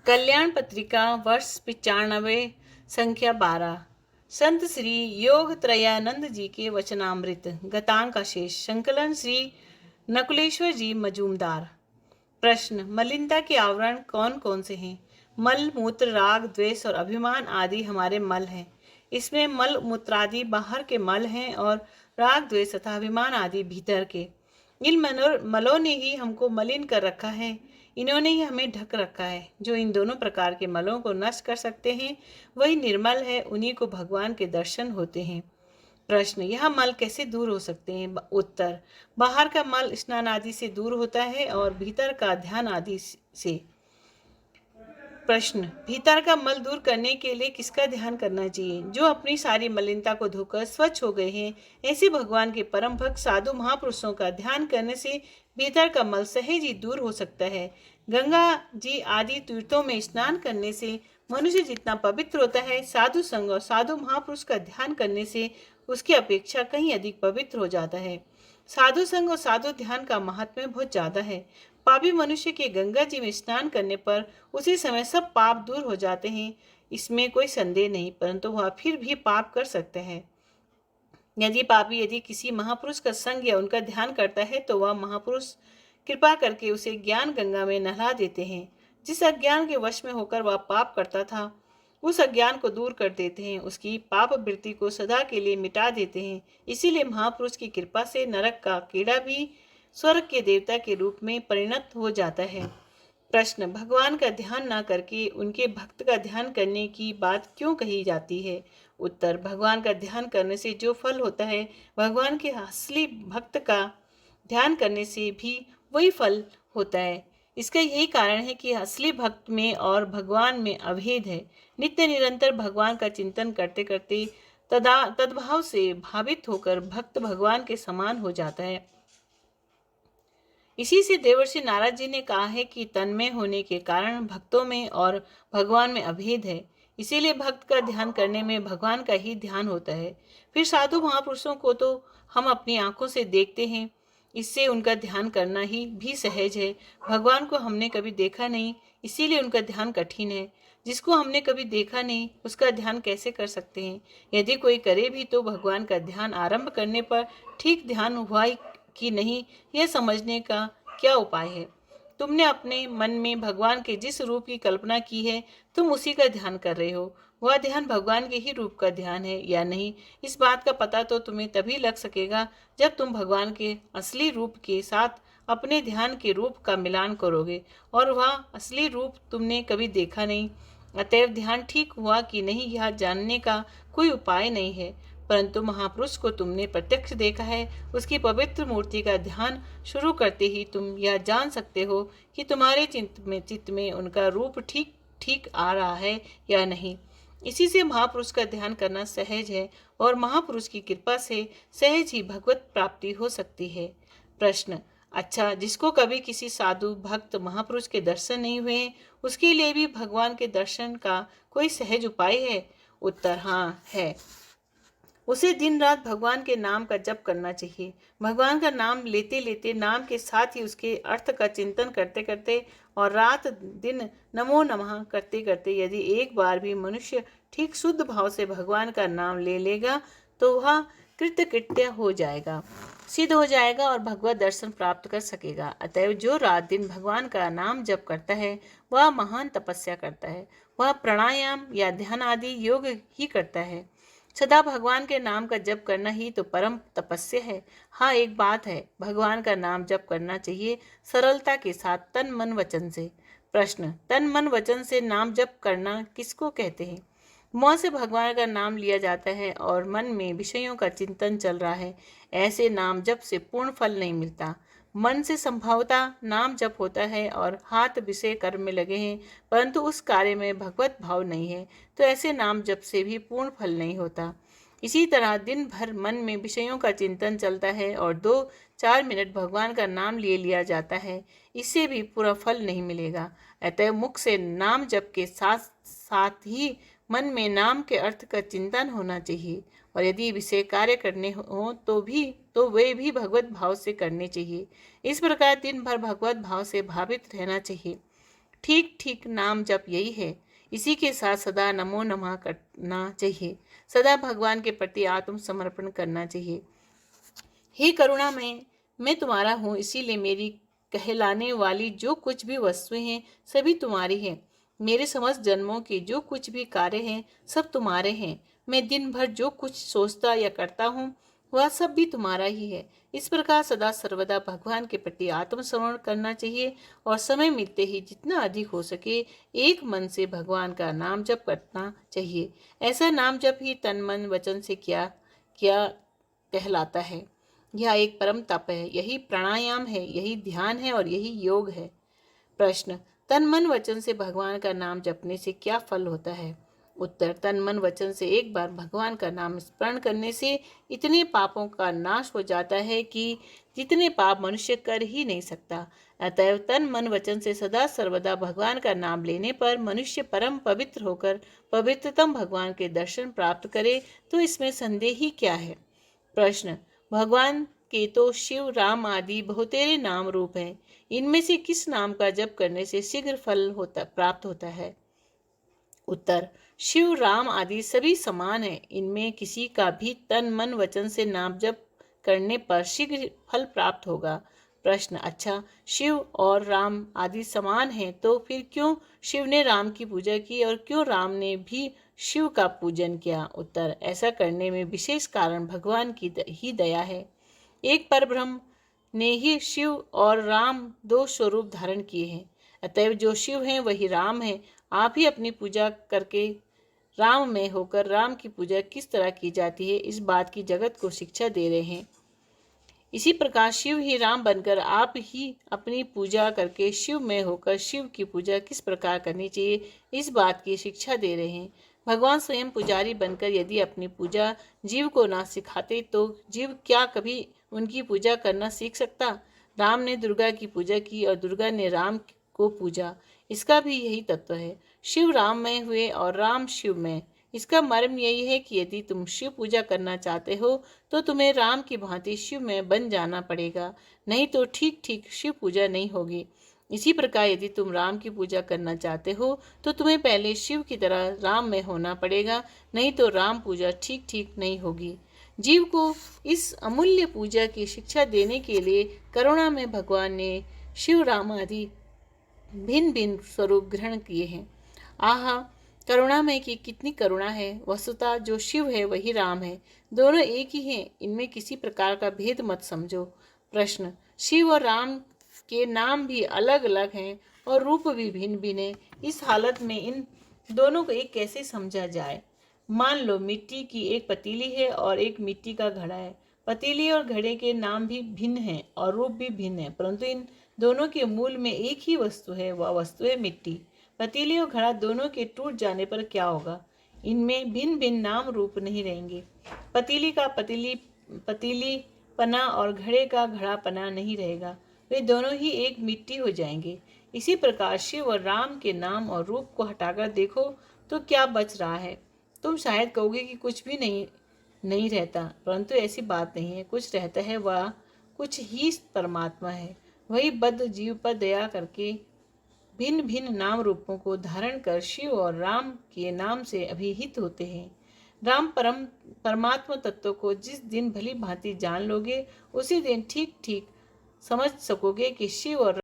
कल्याण पत्रिका वर्ष 95 संख्या 12। संत श्री योग त्रयानंद जी के वचनामृत गतांक का शेष संकलन श्री नकुलेश्वर जी मजूमदार। प्रश्न, मलिनता के आवरण कौन कौन से हैं? मल, मूत्र, राग, द्वेष और अभिमान आदि हमारे मल हैं। इसमें मल मूत्रादि बाहर के मल हैं और राग, द्वेष तथा अभिमान आदि भीतर के। इन मलों ने ही हमको मलिन कर रखा है, इन्होंने ही हमें ढक रखा है। जो इन दोनों प्रकार के मलों को नष्ट कर सकते हैं वही निर्मल है, उन्हीं को भगवान के दर्शन होते हैं। प्रश्न, यह मल कैसे दूर हो सकते हैं? उत्तर, बाहर का मल स्नान आदि से दूर होता है और भीतर का ध्यान आदि से। प्रश्न, भीतर का मल दूर करने के लिए किसका ध्यान करना चाहिए? जो अपनी सारी मलिनता को धोकर स्वच्छ हो गए हैं, ऐसे भगवान के परम भक्त साधु महापुरुषों का ध्यान करने से भीतर का मल सहज ही दूर हो सकता है। गंगा जी आदि तीर्थों में स्नान करने से मनुष्य जितना पवित्र होता है, साधु संग और साधु महापुरुष का ध्यान करने से उसकी अपेक्षा कहीं अधिक पवित्र हो जाता है। साधु संग और साधु ध्यान का महात्म्य बहुत ज्यादा है। पापी मनुष्य के गंगा जी में स्नान करने पर उसी समय सब पाप दूर हो जाते हैं, इसमें कोई संदेह नहीं, परंतु वह फिर भी पाप कर सकते हैं। यदि किसी महापुरुष का संग या उनका ध्यान करता है तो वह महापुरुष कृपा करके उसे ज्ञान गंगा में नहला देते हैं। जिस अज्ञान के वश में होकर वह पाप करता था, उस अज्ञान को दूर कर देते हैं, उसकी पाप वृत्ति को सदा के लिए मिटा देते हैं। इसीलिए महापुरुष की कृपा से नरक का कीड़ा भी स्वर्ग के देवता के रूप में परिणत हो जाता है। प्रश्न, भगवान का ध्यान न करके उनके भक्त का ध्यान करने की बात क्यों कही जाती है? उत्तर, भगवान का ध्यान करने से जो फल होता है, भगवान के असली भक्त का ध्यान करने से भी वही फल होता है। इसका यही कारण है कि असली भक्त में और भगवान में अभेद है। नित्य निरंतर भगवान का चिंतन करते करते तद्भाव से भावित होकर भक्त भगवान के समान हो जाता है। इसी से देवर्षि नारद जी ने कहा है कि तन्मय होने के कारण भक्तों में और भगवान में अभेद है। इसीलिए भक्त का ध्यान करने में भगवान का ही ध्यान होता है। फिर साधु महापुरुषों को तो हम अपनी आंखों से देखते हैं, इससे उनका ध्यान करना ही भी सहज है। भगवान को हमने कभी देखा नहीं, इसीलिए उनका ध्यान कठिन है। जिसको हमने कभी देखा नहीं, उसका ध्यान कैसे कर सकते हैं? यदि कोई करे भी तो भगवान का ध्यान आरंभ करने पर ठीक ध्यान हुआ कि नहीं, यह समझने का क्या उपाय है? तुमने अपने मन में भगवान के जिस रूप की कल्पना की है, तुम उसी का ध्यान कर रहे हो। वह ध्यान भगवान के ही रूप का ध्यान है या नहीं, इस बात का पता तो तुम्हें तभी लग सकेगा जब तुम भगवान के असली रूप के साथ अपने ध्यान के रूप का मिलान करोगे, और वह असली रूप तुमने कभी देखा नहीं। अतएव ध्यान ठीक हुआ कि नहीं, यह जानने का कोई उपाय नहीं है। परंतु महापुरुष को तुमने प्रत्यक्ष देखा है, उसकी पवित्र मूर्ति का ध्यान शुरू करते ही तुम यह जान सकते हो कि तुम्हारे चित्त में उनका रूप ठीक ठीक आ रहा है या नहीं। इसी से महापुरुष का ध्यान करना सहज है और महापुरुष की कृपा से सहज ही भगवत प्राप्ति हो सकती है। प्रश्न, अच्छा, जिसको कभी किसी साधु भक्त महापुरुष के दर्शन नहीं हुए, उसके लिए भी भगवान के दर्शन का कोई सहज उपाय है? उत्तर, हाँ है। उसे दिन रात भगवान के नाम का जप करना चाहिए। भगवान का नाम लेते लेते, नाम के साथ ही उसके अर्थ का चिंतन करते करते और रात दिन नमो नमः करते करते यदि एक बार भी मनुष्य ठीक शुद्ध भाव से भगवान का नाम ले लेगा तो वह कृतकृत्य हो जाएगा, सिद्ध हो जाएगा और भगवत दर्शन प्राप्त कर सकेगा। अतएव जो रात दिन भगवान का नाम जप करता है वह महान तपस्या करता है, वह प्राणायाम या ध्यान आदि योग ही करता है। सदा भगवान के नाम का जप करना ही तो परम तपस्या है। हाँ, एक बात है, भगवान का नाम जप करना चाहिए सरलता के साथ, तन मन वचन से। प्रश्न, तन मन वचन से नाम जप करना किसको कहते हैं? मुंह से भगवान का नाम लिया जाता है और मन में विषयों का चिंतन चल रहा है, ऐसे नाम जप से पूर्ण फल नहीं मिलता। मन से संभवतः नाम जप होता है और हाथ विषय कर्म में लगे हैं, परंतु उस कार्य में भगवत भाव नहीं है, तो ऐसे नाम जप से भी पूर्ण फल नहीं होता। इसी तरह दिन भर मन में विषयों का चिंतन चलता है और 2-4 मिनट भगवान का नाम ले लिया जाता है, इससे भी पूरा फल नहीं मिलेगा। अतः मुख से नाम जप के साथ साथ ही मन में नाम के अर्थ का चिंतन होना चाहिए, और यदि विषय कार्य करने हो तो वे भी भगवत भाव से करने चाहिए। इस प्रकार दिन भर भगवत भाव से भावित रहना चाहिए। ठीक ठीक नाम जप यही है। इसी के साथ सदा नमो नमः करना चाहिए। सदा भगवान के प्रति आत्मसमर्पण करना चाहिए। हे करुणा मैं तुम्हारा हूँ, इसीलिए मेरी कहलाने वाली जो कुछ भी वस्तुएं हैं सभी तुम्हारी हैं। मेरे समस्त जन्मों के जो कुछ भी कार्य हैं सब तुम्हारे हैं। मैं दिन भर जो कुछ सोचता या करता हूँ वह सब भी तुम्हारा ही है। इस प्रकार सदा सर्वदा भगवान के प्रति आत्मसमर्पण करना चाहिए और समय मिलते ही जितना अधिक हो सके एक मन से भगवान का नाम जप करना चाहिए। ऐसा नाम जप ही तन मन वचन से किया किया कहलाता है। यह एक परम तप है, यही प्राणायाम है, यही ध्यान है और यही योग है। प्रश्न, तन मन वचन से भगवान का नाम जपने से क्या फल होता है? उत्तर, तन मन वचन से एक बार भगवान का नाम स्मरण करने से इतने पापों का नाश हो जाता है कि जितने पाप मनुष्य कर ही नहीं सकता। अतएव तन मन वचन से सदा सर्वदा भगवान का नाम लेने पर मनुष्य परम पवित्र होकर पवित्रतम भगवान के दर्शन प्राप्त करे तो इसमें संदेह ही क्या है? प्रश्न, भगवान के तो शिव राम आदि बहुतेरे नाम रूप हैं। इनमें से किस नाम का जप करने से शीघ्र फल प्राप्त होता है? उत्तर, शिव राम आदि सभी समान हैं। इनमें किसी का भी तन मन वचन से नाम जप करने पर शीघ्र फल प्राप्त होगा। प्रश्न, अच्छा, शिव और राम आदि समान हैं तो फिर क्यों शिव ने राम की पूजा की और क्यों राम ने भी शिव का पूजन किया? उत्तर, ऐसा करने में विशेष कारण भगवान की ही दया है। एक परब्रह्म ने ही शिव और राम दो स्वरूप धारण किए हैं। अतएव जो शिव हैं वही राम है। आप ही अपनी पूजा करके राम में होकर राम की पूजा किस तरह की जाती है इस बात की जगत को शिक्षा दे रहे हैं। इसी प्रकार शिव ही राम बनकर आप ही अपनी पूजा करके शिव में होकर शिव की पूजा किस प्रकार करनी चाहिए इस बात की शिक्षा दे रहे हैं। भगवान स्वयं पुजारी बनकर यदि अपनी पूजा जीव को ना सिखाते तो जीव क्या कभी उनकी पूजा करना सीख सकता? राम ने दुर्गा की पूजा की और दुर्गा ने राम को पूजा। इसका भी यही तत्व है। शिव राम में हुए और राम शिव में। इसका मर्म यही है कि यदि तुम शिव पूजा करना चाहते हो तो तुम्हें राम की भांति शिव में बन जाना पड़ेगा, नहीं तो ठीक ठीक शिव पूजा नहीं होगी। इसी प्रकार यदि तुम राम की पूजा करना चाहते हो तो तुम्हें पहले शिव की तरह राम में होना पड़ेगा, नहीं तो राम पूजा ठीक ठीक नहीं होगी। जीव को इस अमूल्य पूजा की शिक्षा देने के लिए करुणा में भगवान ने शिव राम आदि भिन्न भिन्न स्वरूप ग्रहण किए हैं। आहा, करुणा में की कितनी करुणा है। वस्तुतः जो शिव है वही राम है, दोनों एक ही हैं। इनमें किसी प्रकार का भेद मत समझो। प्रश्न, शिव और राम के नाम भी अलग अलग हैं और रूप भी भिन्न भिन्न है। इस हालत में इन दोनों को एक कैसे समझा जाए? मान लो मिट्टी की एक पतीली है और एक मिट्टी का घड़ा है। पतीली और घड़े के नाम भी भिन्न हैं और रूप भी भिन्न है, परंतु इन दोनों के मूल में एक ही वस्तु है, वह वस्तु है मिट्टी। पतीली और घड़ा दोनों के टूट जाने पर क्या होगा? इनमें भिन्न भिन्न नाम रूप नहीं रहेंगे। पतीली का पतीली पना और घड़े का घड़ा पना नहीं रहेगा, वे दोनों ही एक मिट्टी हो जाएंगे। इसी प्रकार शिव और राम के नाम और रूप को हटाकर देखो तो क्या बच रहा है? तुम शायद कहोगे कि कुछ भी नहीं रहता, परंतु ऐसी बात नहीं है। कुछ रहता है, वह कुछ ही परमात्मा है। वही बद्ध जीव पर दया करके भिन्न भिन्न नाम रूपों को धारण कर शिव और राम के नाम से अभिहित होते हैं। राम परमात्मा तत्व को जिस दिन भली भांति जान लोगे उसी दिन ठीक ठीक समझ सकोगे कि शिव और